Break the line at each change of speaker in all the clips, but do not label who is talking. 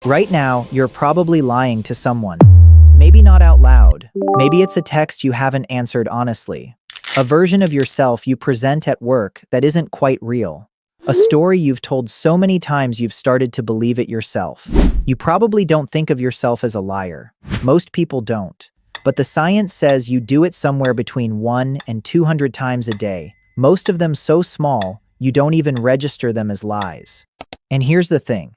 Right now, you're probably lying to someone. Maybe not out loud. Maybe it's a text you haven't answered honestly. A version of yourself you present at work that isn't quite real. A story you've told so many times you've started to believe it yourself. You probably don't think of yourself as a liar. Most people don't. But the science says you do it somewhere between 1 and 200 times a day. Most of them so small, you don't even register them as lies. And here's the thing.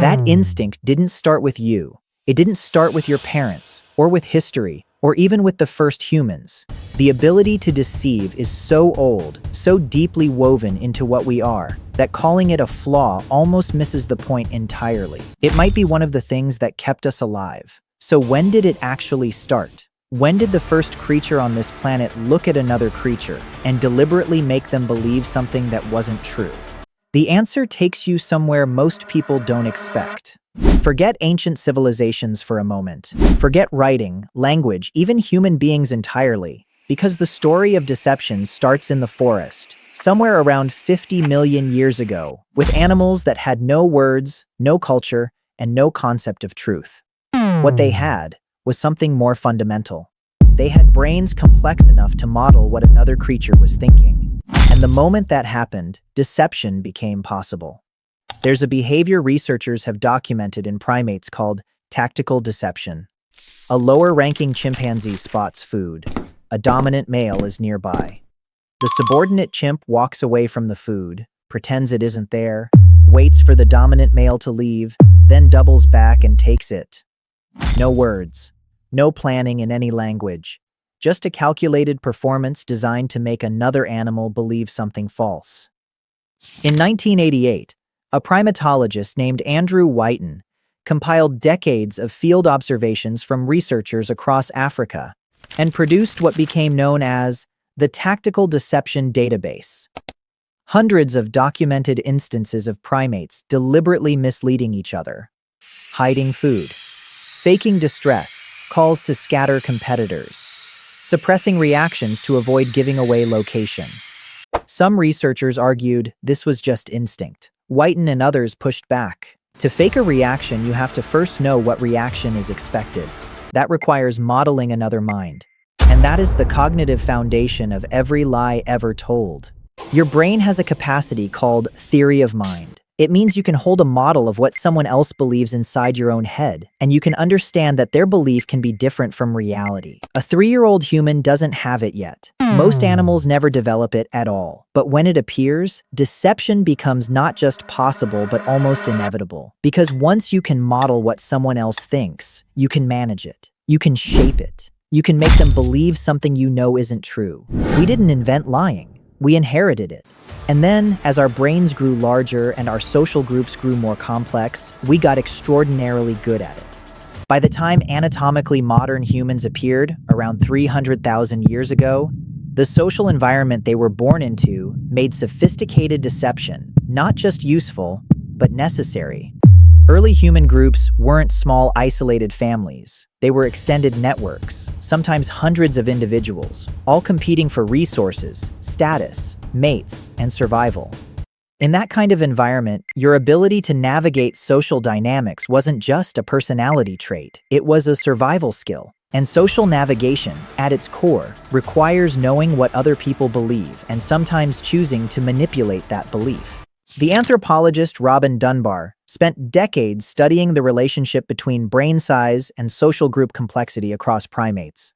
That instinct didn't start with you. It didn't start with your parents, or with history, or even with the first humans. The ability to deceive is so old, so deeply woven into what we are, that calling it a flaw almost misses the point entirely. It might be one of the things that kept us alive. So when did it actually start? When did the first creature on this planet look at another creature and deliberately make them believe something that wasn't true? The answer takes you somewhere most people don't expect. Forget ancient civilizations for a moment. Forget writing, language, even human beings entirely, because the story of deception starts in the forest, somewhere around 50 million years ago, with animals that had no words, no culture, and no concept of truth. What they had was something more fundamental. They had brains complex enough to model what another creature was thinking. And the moment that happened, deception became possible. There's a behavior researchers have documented in primates called tactical deception. A lower-ranking chimpanzee spots food. A dominant male is nearby. The subordinate chimp walks away from the food, pretends it isn't there, waits for the dominant male to leave, then doubles back and takes it. No words, no planning in any language, just a calculated performance designed to make another animal believe something false. In 1988, a primatologist named Andrew Whiten compiled decades of field observations from researchers across Africa and produced what became known as the Tactical Deception Database. Hundreds of documented instances of primates deliberately misleading each other, hiding food, faking distress, calls to scatter competitors, suppressing reactions to avoid giving away location. Some researchers argued this was just instinct. Whiten and others pushed back. To fake a reaction, you have to first know what reaction is expected. That requires modeling another mind. And that is the cognitive foundation of every lie ever told. Your brain has a capacity called theory of mind. It means you can hold a model of what someone else believes inside your own head, and you can understand that their belief can be different from reality. A 3-year-old human doesn't have it yet. Most animals never develop it at all. But when it appears, deception becomes not just possible but almost inevitable. Because once you can model what someone else thinks, you can manage it. You can shape it. You can make them believe something you know isn't true. We didn't invent lying. We inherited it. And then, as our brains grew larger and our social groups grew more complex, we got extraordinarily good at it. By the time anatomically modern humans appeared, around 300,000 years ago, the social environment they were born into made sophisticated deception not just useful, but necessary. Early human groups weren't small, isolated families. They were extended networks, sometimes hundreds of individuals, all competing for resources, status, mates, and survival. In that kind of environment, your ability to navigate social dynamics wasn't just a personality trait, it was a survival skill. And social navigation, at its core, requires knowing what other people believe and sometimes choosing to manipulate that belief. The anthropologist Robin Dunbar spent decades studying the relationship between brain size and social group complexity across primates.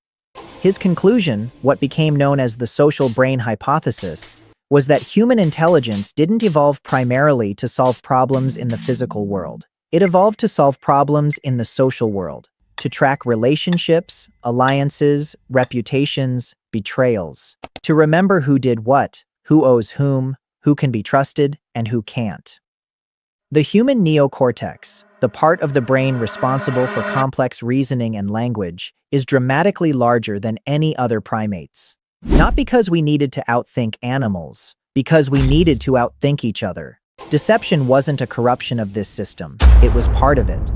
His conclusion, what became known as the social brain hypothesis, was that human intelligence didn't evolve primarily to solve problems in the physical world. It evolved to solve problems in the social world, to track relationships, alliances, reputations, betrayals, to remember who did what, who owes whom, who can be trusted, and who can't. The human neocortex, the part of the brain responsible for complex reasoning and language, is dramatically larger than any other primates. Not because we needed to outthink animals, because we needed to outthink each other. Deception wasn't a corruption of this system, it was part of it.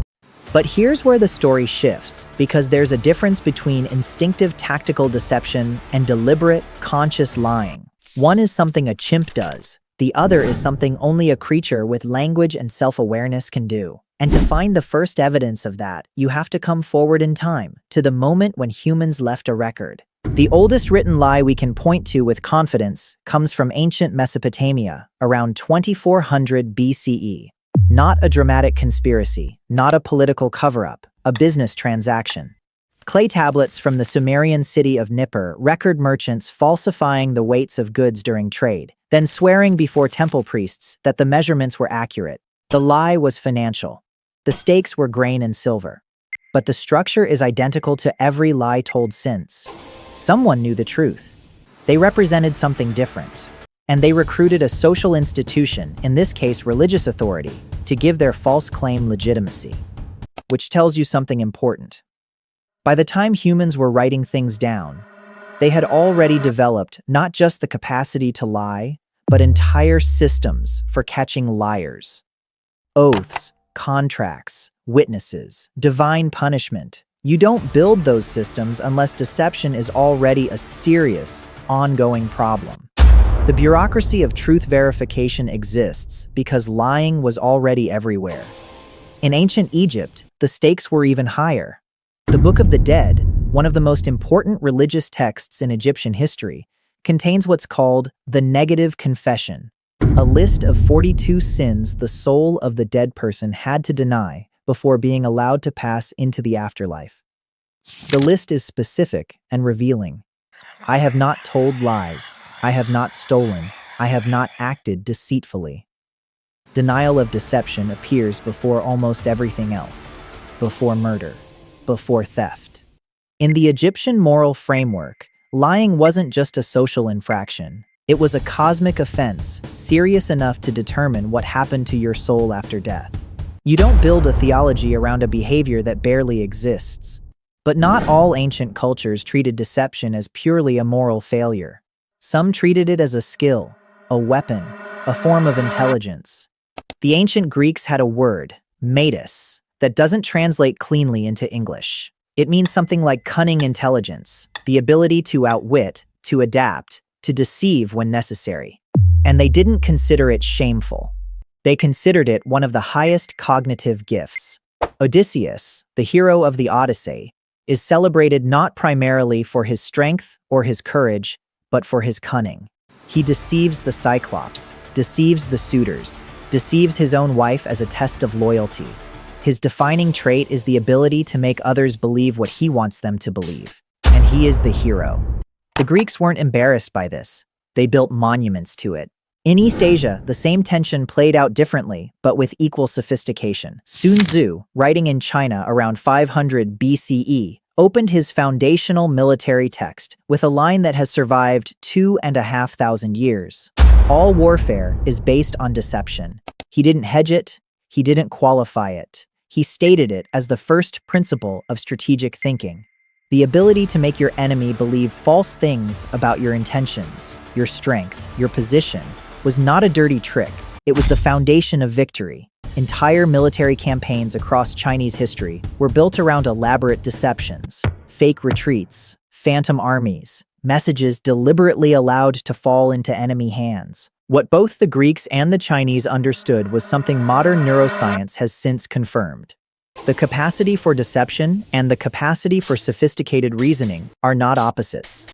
But here's where the story shifts, because there's a difference between instinctive tactical deception and deliberate, conscious lying. One is something a chimp does, the other is something only a creature with language and self-awareness can do. And to find the first evidence of that, you have to come forward in time, to the moment when humans left a record. The oldest written lie we can point to with confidence comes from ancient Mesopotamia, around 2400 BCE. Not a dramatic conspiracy, not a political cover-up, a business transaction. Clay tablets from the Sumerian city of Nippur record merchants falsifying the weights of goods during trade, then swearing before temple priests that the measurements were accurate. The lie was financial. The stakes were grain and silver. But the structure is identical to every lie told since. Someone knew the truth. They represented something different. And they recruited a social institution, in this case religious authority, to give their false claim legitimacy. Which tells you something important. By the time humans were writing things down, they had already developed not just the capacity to lie, but entire systems for catching liars. Oaths, contracts, witnesses, divine punishment. You don't build those systems unless deception is already a serious, ongoing problem. The bureaucracy of truth verification exists because lying was already everywhere. In ancient Egypt, the stakes were even higher. The Book of the Dead, one of the most important religious texts in Egyptian history, contains what's called the negative confession, a list of 42 sins the soul of the dead person had to deny before being allowed to pass into the afterlife. The list is specific and revealing. I have not told lies. I have not stolen. I have not acted deceitfully. Denial of deception appears before almost everything else, before murder, before theft. In the Egyptian moral framework, lying wasn't just a social infraction. It was a cosmic offense, serious enough to determine what happened to your soul after death. You don't build a theology around a behavior that barely exists. But not all ancient cultures treated deception as purely a moral failure. Some treated it as a skill, a weapon, a form of intelligence. The ancient Greeks had a word, metis, that doesn't translate cleanly into English. It means something like cunning intelligence, the ability to outwit, to adapt, to deceive when necessary. And they didn't consider it shameful. They considered it one of the highest cognitive gifts. Odysseus, the hero of the Odyssey, is celebrated not primarily for his strength or his courage, but for his cunning. He deceives the Cyclops, deceives the suitors, deceives his own wife as a test of loyalty. His defining trait is the ability to make others believe what he wants them to believe. And he is the hero. The Greeks weren't embarrassed by this. They built monuments to it. In East Asia, the same tension played out differently, but with equal sophistication. Sun Tzu, writing in China around 500 BCE, opened his foundational military text with a line that has survived 2,500 years. All warfare is based on deception. He didn't hedge it. He didn't qualify it. He stated it as the first principle of strategic thinking. The ability to make your enemy believe false things about your intentions, your strength, your position, was not a dirty trick. It was the foundation of victory. Entire military campaigns across Chinese history were built around elaborate deceptions, fake retreats, phantom armies, messages deliberately allowed to fall into enemy hands. What both the Greeks and the Chinese understood was something modern neuroscience has since confirmed. The capacity for deception and the capacity for sophisticated reasoning are not opposites.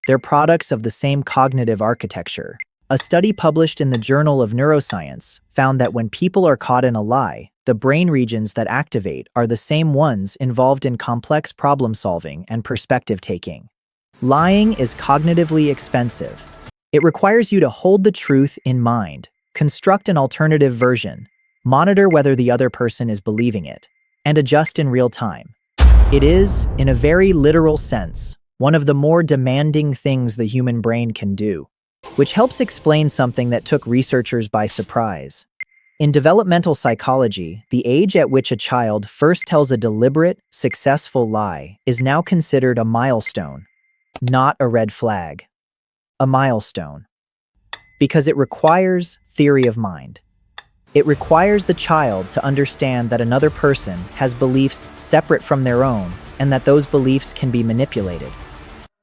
They're products of the same cognitive architecture. A study published in the Journal of Neuroscience found that when people are caught in a lie, the brain regions that activate are the same ones involved in complex problem-solving and perspective-taking. Lying is cognitively expensive. It requires you to hold the truth in mind, construct an alternative version, monitor whether the other person is believing it, and adjust in real time. It is, in a very literal sense, one of the more demanding things the human brain can do, which helps explain something that took researchers by surprise. In developmental psychology, the age at which a child first tells a deliberate, successful lie is now considered a milestone, not a red flag. A milestone. Because it requires theory of mind. It requires the child to understand that another person has beliefs separate from their own and that those beliefs can be manipulated.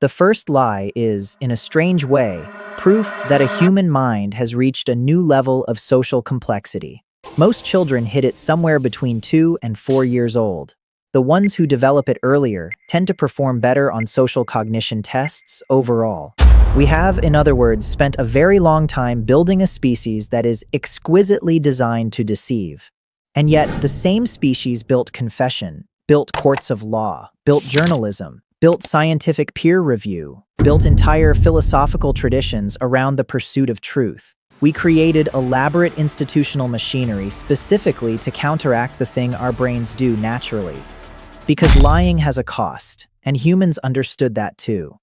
The first lie is, in a strange way, proof that a human mind has reached a new level of social complexity. Most children hit it somewhere between 2 and 4 years old. The ones who develop it earlier tend to perform better on social cognition tests overall. We have, in other words, spent a very long time building a species that is exquisitely designed to deceive. And yet, the same species built confession, built courts of law, built journalism, built scientific peer review, built entire philosophical traditions around the pursuit of truth. We created elaborate institutional machinery specifically to counteract the thing our brains do naturally. Because lying has a cost, and humans understood that too.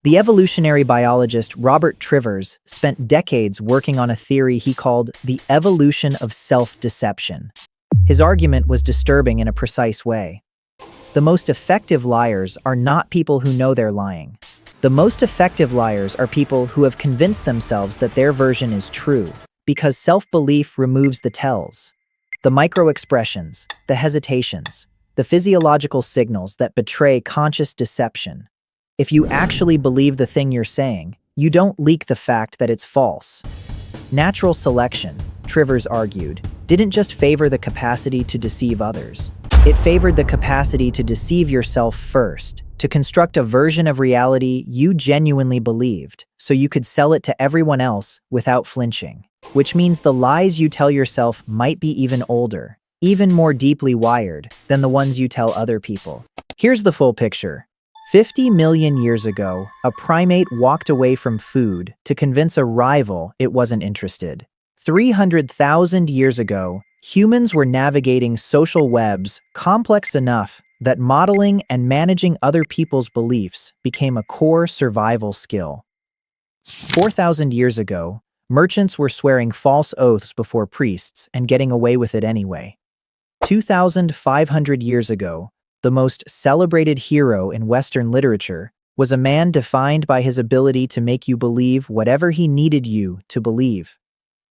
The evolutionary biologist Robert Trivers spent decades working on a theory he called the evolution of self-deception. His argument was disturbing in a precise way. The most effective liars are not people who know they're lying. The most effective liars are people who have convinced themselves that their version is true, because self-belief removes the tells, the micro-expressions, the hesitations, the physiological signals that betray conscious deception. If you actually believe the thing you're saying, you don't leak the fact that it's false. Natural selection, Trivers argued, didn't just favor the capacity to deceive others. It favored the capacity to deceive yourself first, to construct a version of reality you genuinely believed, so you could sell it to everyone else without flinching. Which means the lies you tell yourself might be even older, even more deeply wired than the ones you tell other people. Here's the full picture. 50 million years ago, a primate walked away from food to convince a rival it wasn't interested. 300,000 years ago, humans were navigating social webs complex enough that modeling and managing other people's beliefs became a core survival skill. 4,000 years ago, merchants were swearing false oaths before priests and getting away with it anyway. 2,500 years ago, the most celebrated hero in Western literature was a man defined by his ability to make you believe whatever he needed you to believe.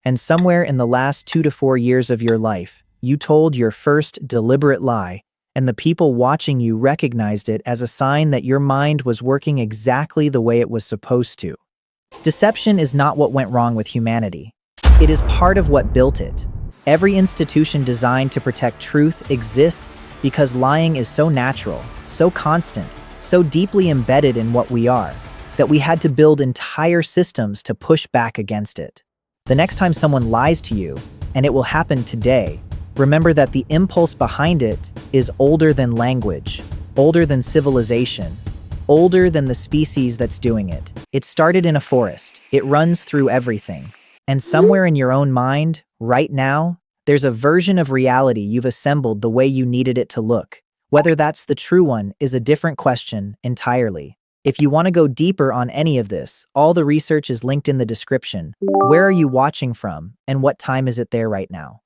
And somewhere in the last 2 to 4 years of your life, you told your first deliberate lie, and the people watching you recognized it as a sign that your mind was working exactly the way it was supposed to. Deception is not what went wrong with humanity. It is part of what built it. Every institution designed to protect truth exists because lying is so natural, so constant, so deeply embedded in what we are, that we had to build entire systems to push back against it. The next time someone lies to you, and it will happen today, remember that the impulse behind it is older than language, older than civilization, older than the species that's doing it. It started in a forest. It runs through everything. And somewhere in your own mind, right now, there's a version of reality you've assembled the way you needed it to look. Whether that's the true one is a different question entirely. If you want to go deeper on any of this, all the research is linked in the description. Where are you watching from, and what time is it there right now?